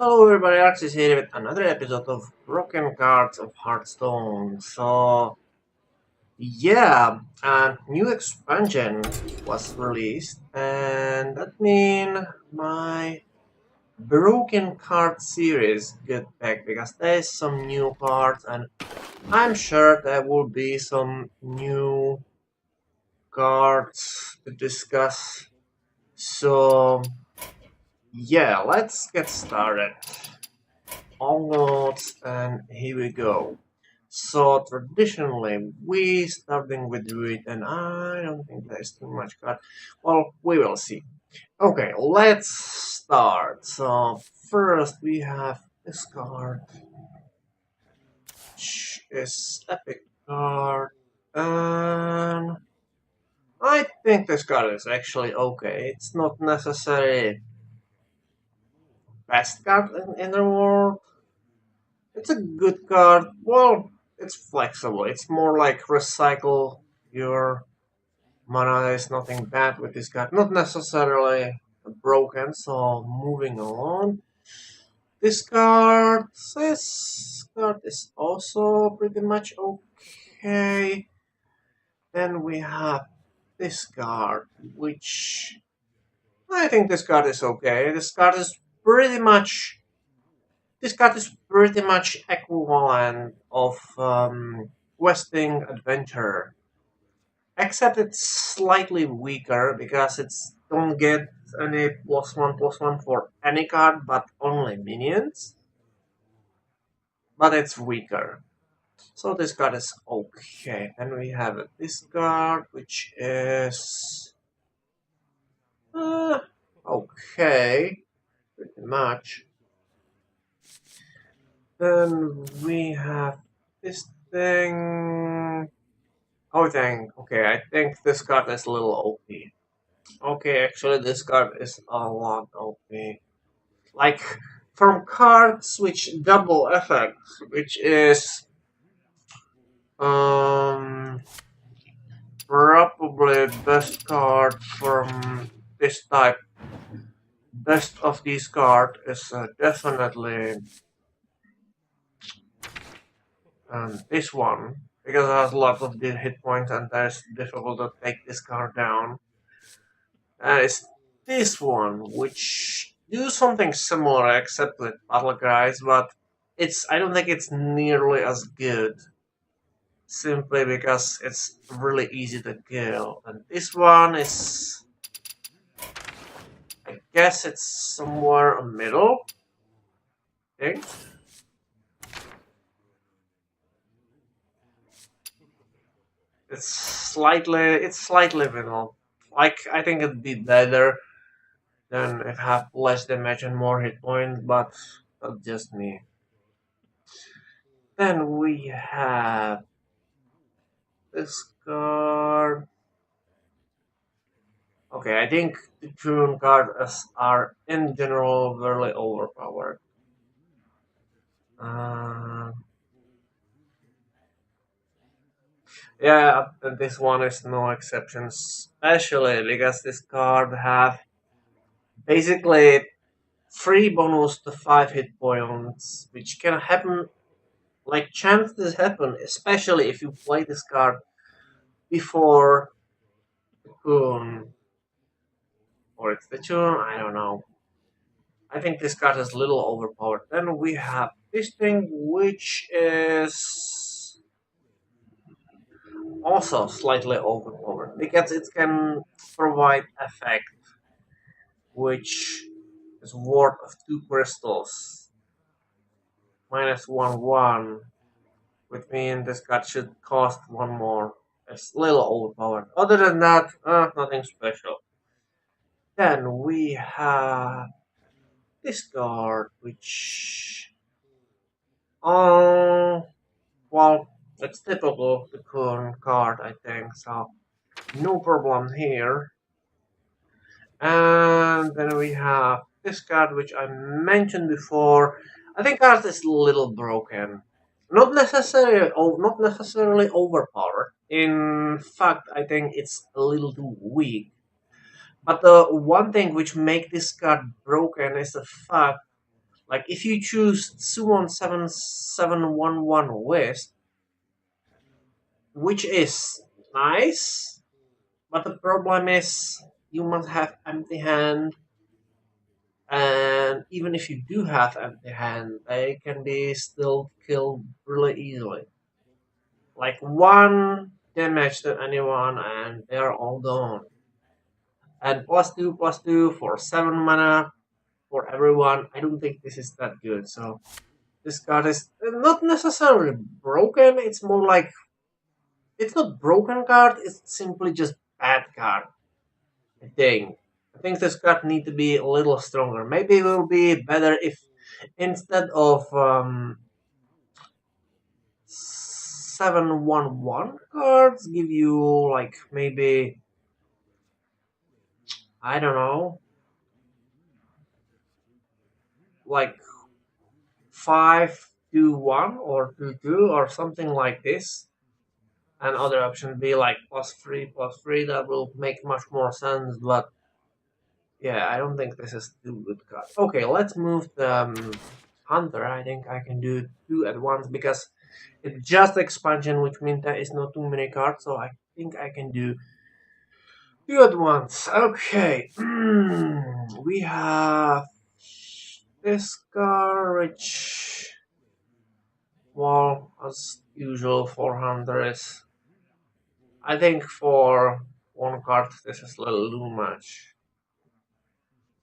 Hello everybody, Alex is here with another episode of Broken Cards of Hearthstone. A new expansion was released, and that means my Broken Card series get back because there's some new cards, and I'm sure there will be some new cards to discuss. So, let's get started. All notes, and here we go. So traditionally we starting with read, and I don't think there's too much card. Well, we will see. Okay, let's start. So first we have this card, which is epic card, and I think this card is actually okay. It's not necessarily best card in the world. It's a good card. Well, it's flexible. It's more like recycle your mana. There's nothing bad with this card. Not necessarily broken. So moving on. This card is also pretty much okay. Then we have this card, which I think this card is okay. This card is pretty much equivalent of questing adventure, except it's slightly weaker because it's don't get any +1/+1 for any card, but only minions. But it's weaker, so this card is okay. Then we have this card, which is uh, okay, pretty much. Then we have this thing. Oh, dang. Okay, I think this card is a little OP. Okay, actually, this card is a lot OP. Like, from cards which double effects, which is um probably best card from this type. Best of these cards is definitely this one, because it has lots of hit points and it's difficult to take this card down. And it's this one, which do something similar except with battle guys, but I don't think it's nearly as good. Simply because it's really easy to kill. And this one is, I guess it's somewhere in the middle. I think. It's slightly middle. Like, I think it'd be better than it have less damage and more hit points, but that's just me. Then we have this card. Okay, I think the June cards are in general very overpowered. Uh, yeah, this one is no exception, especially because this card have basically 3 bonus to 5 hit points, which can happen, like chances happen, especially if you play this card before the Kun, or it's the Chun, I don't know. I think this card is a little overpowered. Then we have this thing, which is also slightly overpowered because it can provide effect, which is worth of 2 crystals, -1/1, which means this card should cost 1 more. It's a little overpowered. Other than that, nothing special. Then we have this card, which, oh, well, it's typical the current card, I think. So no problem here. And then we have this card, which I mentioned before. I think card is a little broken. Not necessarily overpowered. In fact, I think it's a little too weak. But the one thing which make this card broken is the fact, Like if you choose Suwon 7711 list, which is nice, but the problem is you must have empty hand, and even if you do have empty hand, they can be still killed really easily. Like one damage to anyone and they're all gone. And plus two for 7 mana for everyone. I don't think this is that good. So this card is not necessarily broken. It's more like it's not broken card. It's simply just bad card. I think. I think this card need to be a little stronger. Maybe it will be better if instead of 711 cards give you like maybe I don't know like 521 or 22 or something like this. And other option be like plus three. That will make much more sense. But yeah, I don't think this is too good card. Okay, let's move the Hunter. I think I can do two at once because it's just expansion, which means there is not too many cards. So I think I can do two at once. Okay, we have this card, which, well, as usual, 400 is. I think for one card, this is a little too much.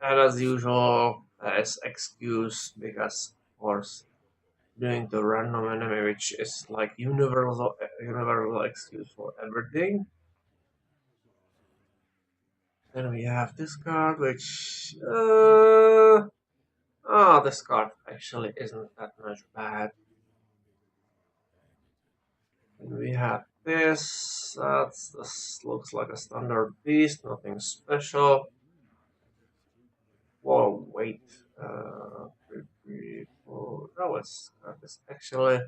And as usual, as excuse because, of course, doing the random enemy, which is like universal excuse for everything. Then we have this card, which this card actually isn't that much bad. And we have this. This looks like a standard beast, nothing special. Whoa, wait. That is actually a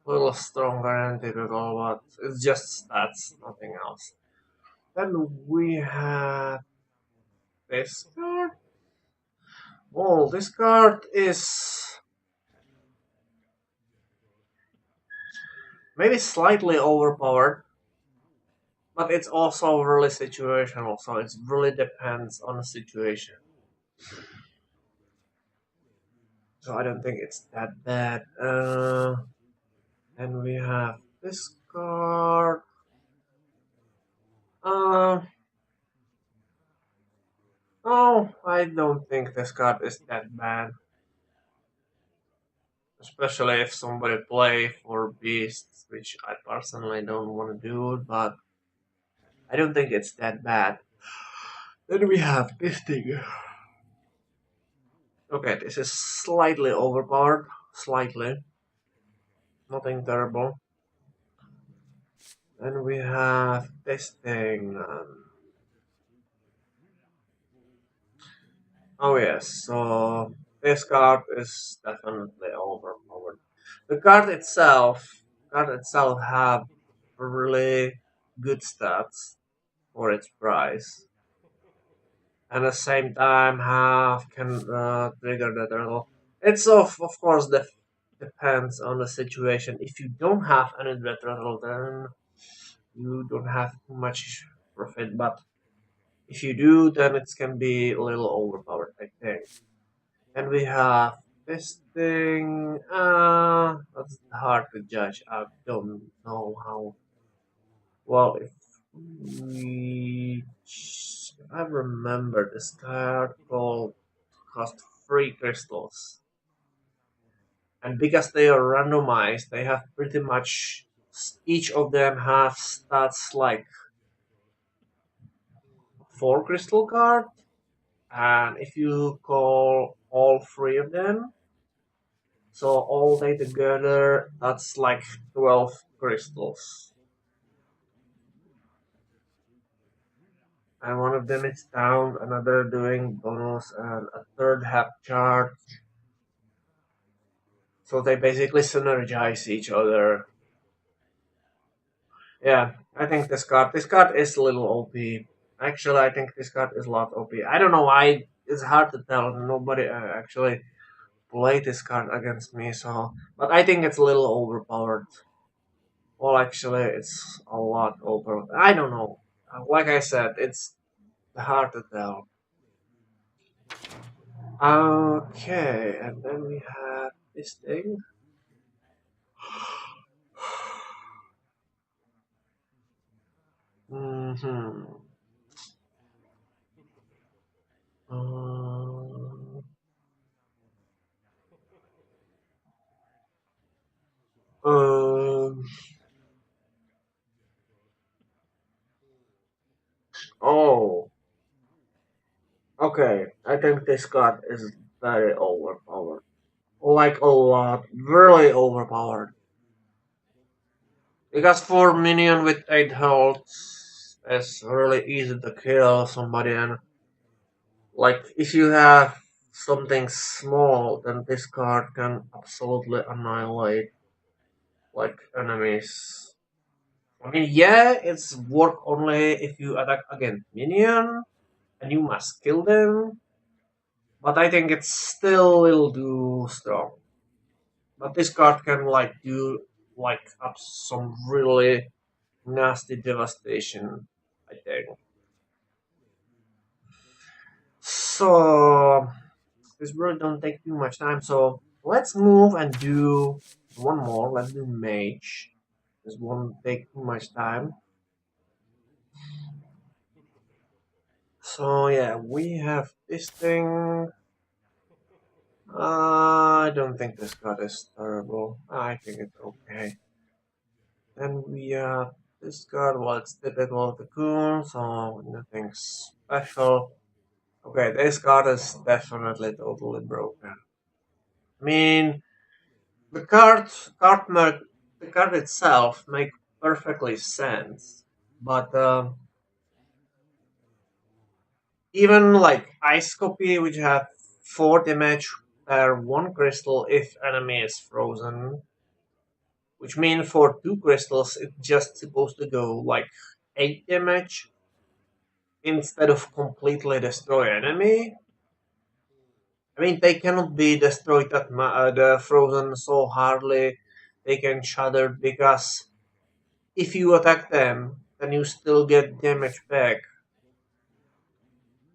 little stronger than typical, but it's just stats, nothing else. Then we have this card. Oh, this card is maybe slightly overpowered, but it's also really situational, so it really depends on the situation. So I don't think it's that bad. And we have this card. Uh, oh, I don't think this card is that bad. Especially if somebody play for beasts, which I personally don't want to do, but I don't think it's that bad. Then we have this thing. Okay, this is slightly overpowered, slightly, nothing terrible. Then we have this thing. Oh yes, so this card is definitely overpowered. The card itself have really good stats for its price, and at the same time have can trigger the turtle. It's of course depends on the situation. If you don't have any dread turtle, then you don't have too much profit. But if you do, then it can be a little overpowered, I think. And we have this thing. That's hard to judge. I don't know how well if we. I remember this card called cost 3 crystals, and because they are randomized, they have pretty much each of them have stats like 4 crystal card, and if you call all three of them, so all they together, that's like 12 crystals. And one of them is down, another doing bonus, and a third have charge. So they basically synergize each other. Yeah, I think this card is a little OP. Actually, I think this card is a lot OP. I don't know why it's hard to tell. Nobody actually played this card against me, so but I think it's a little overpowered. Well, actually, it's a lot over. I don't know. Like I said, it's hard to tell. Okay, and then we have this thing. Hmm. Um, um, oh, okay. I think this card is very overpowered. Like a lot. Really overpowered. Because for minion with 8 health, it's really easy to kill somebody. And like, if you have something small, then this card can absolutely annihilate like enemies. I mean, yeah, it's work only if you attack against minion and you must kill them, but I think it's still a little too strong. But this card can like do like up some really nasty devastation, I think. So this really don't take too much time. So let's move and do one more. Let's do mage. This won't take too much time. So yeah, we have this thing. I don't think this card is terrible. I think it's okay. Then we have this card. Well, it's typical of the Coon, so nothing special. Okay, this card is definitely totally broken. I mean, the the card itself make perfectly sense, but even like Ice Copy, which have 4 damage per 1 crystal if enemy is frozen, which means for 2 crystals it's just supposed to go like 8 damage instead of completely destroy enemy. I mean, they cannot be destroyed the frozen so hardly they can shatter because if you attack them, then you still get damage back.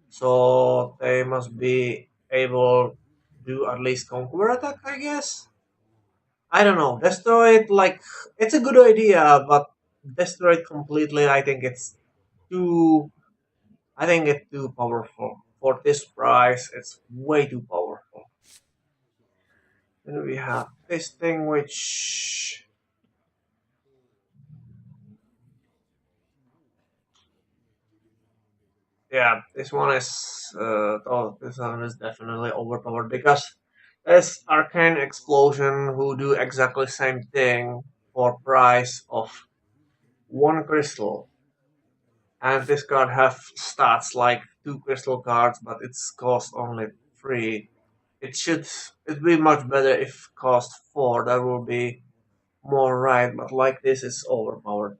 So they must be able to do at least conquer attack, I guess. I don't know. Destroy it like it's a good idea, but destroy it completely. Too. I think it's too powerful for this price. It's way too powerful. Then we have this thing, which yeah, this one is definitely overpowered because there's arcane explosion who do exactly same thing for price of 1 crystal, and this card have stats like 2 crystal cards, but it's cost only 3. It be much better if cost 4. That will be more right, but like this is overpowered.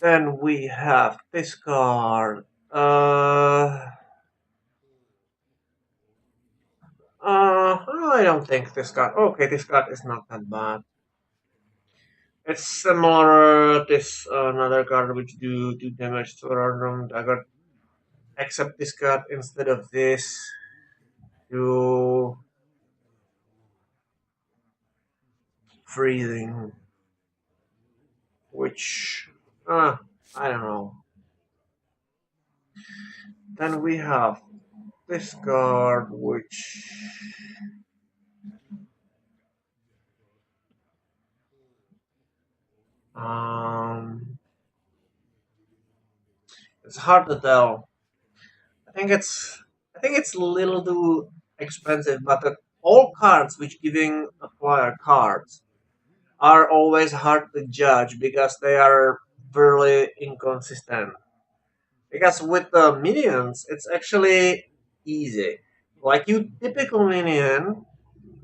Then we have this card. I don't think this card. Okay, this card is not that bad. It's similar. This another card which do damage to random dagger. Except this card instead of this do freezing, which I don't know. Then we have this card which um it's hard to tell. I think it's I think it's a little too expensive, but all cards which giving a player cards are always hard to judge because they are very inconsistent. Because with the minions, it's actually easy. Like you typical minion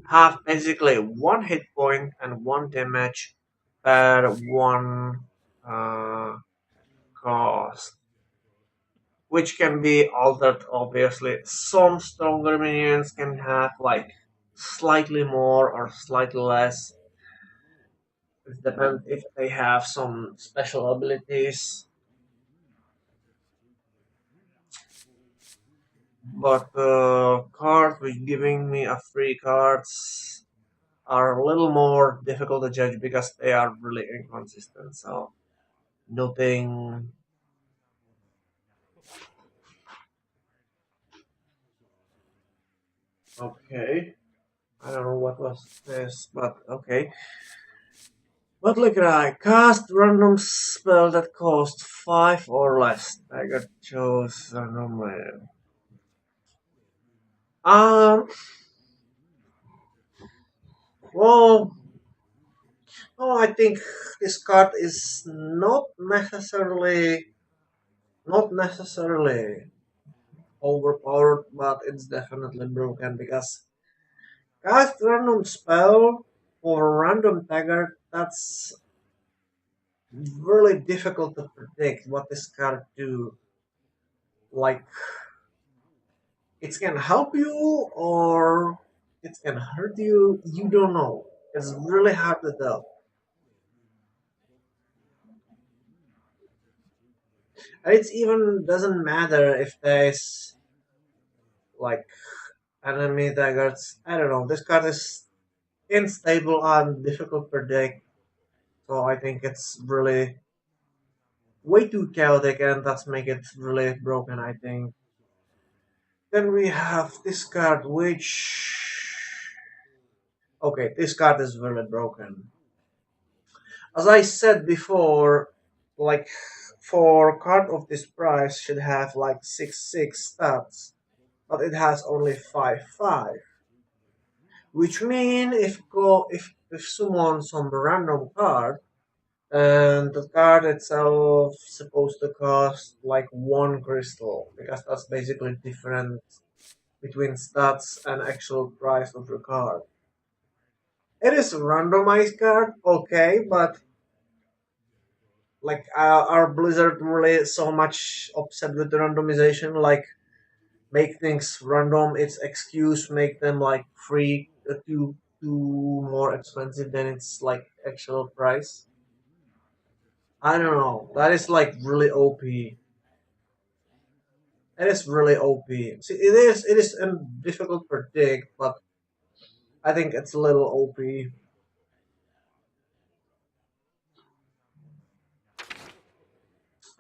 have basically 1 hit point and 1 damage per 1 cost. which can be altered obviously. Some stronger minions can have like slightly more or slightly less. It depends if they have some special abilities. But the cards which giving me a free cards are a little more difficult to judge because they are really inconsistent. So nothing. Okay. I don't know what was this, but okay. What look like cast random spell that cost 5 or less. I got chose randomly. Um well no, I think this card is not necessarily overpowered, but it's definitely broken because cast random spell or random dagger, that's really difficult to predict what this card do. Like it can help you or it can hurt you. You don't know. It's really hard to tell. And it even doesn't matter if there's like enemy daggers. I don't know. This card is unstable and difficult to predict. So I think it's really way too chaotic and that's make it really broken, I think. Then we have this card which okay, this card is really broken. As I said before, like for a card of this price should have like 6/6 stats, but it has only 5/5. Which mean if summon some random card and the card itself supposed to cost like one crystal because that's basically different between stats and actual price of the card. It is a randomized card, okay, but like our Blizzard really so much upset with the randomization, like make things random. Its excuse make them like free, too more expensive than its like actual price. I don't know. That is like really OP. It is really OP. See, it is difficult to predict, but I think it's a little OP.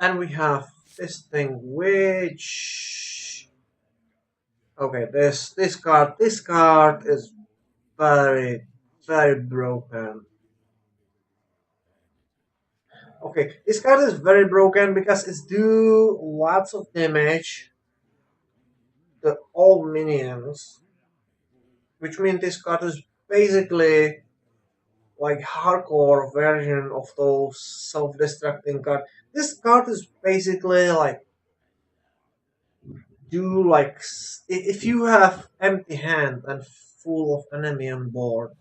And we have this thing which okay, this card is very very broken. Okay, this card is very broken because it's do lots of damage to all minions, which means this card is basically like hardcore version of those self-destructing card. This card is basically like do like if you have empty hand and full of enemy on board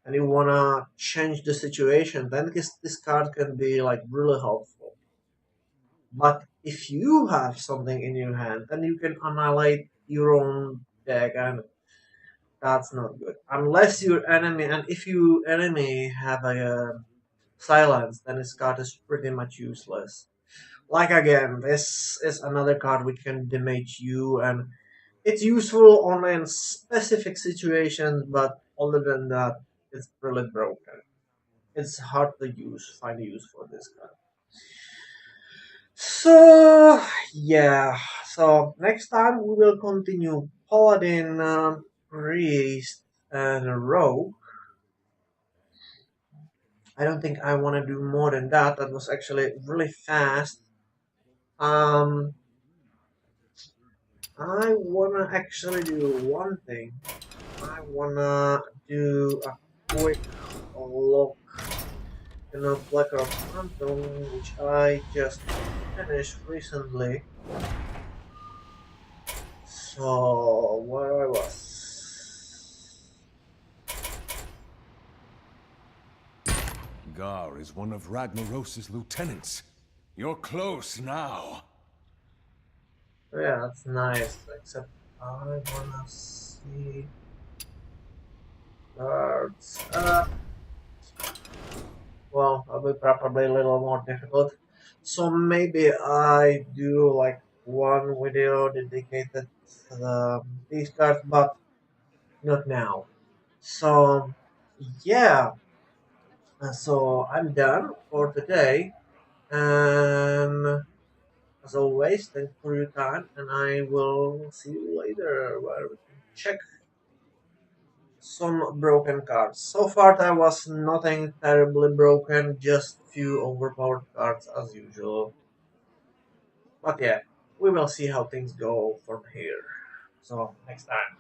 and you wanna change the situation, then this card can be like really helpful. But if you have something in your hand, then you can annihilate your own deck, and that's not good. Unless your enemy, and if your enemy have a silence, then this card is pretty much useless. Like again, this is another card which can damage you, and it's useful only in specific situations. But other than that, it's really broken. It's hard to find use for this card. So yeah, so next time we will continue Paladin, Priest, and Rogue. I don't think I want to do more than that. That was actually really fast. Um, I wanna actually do one thing. I wanna do a quick look in a Black Rock Phantom, which I just finished recently. So where I was. Gar is one of Ragnaros' lieutenants. You're close now. Yeah, that's nice. Except I wanna see cards. Well, that'll be probably a little more difficult. So maybe I do like one video dedicated to these cards, but not now. So yeah, so I'm done for today, and as always, thanks for your time, and I will see you later where we can check some broken cards. So far, there was nothing terribly broken, just few overpowered cards as usual. But yeah, we will see how things go from here. So, next time.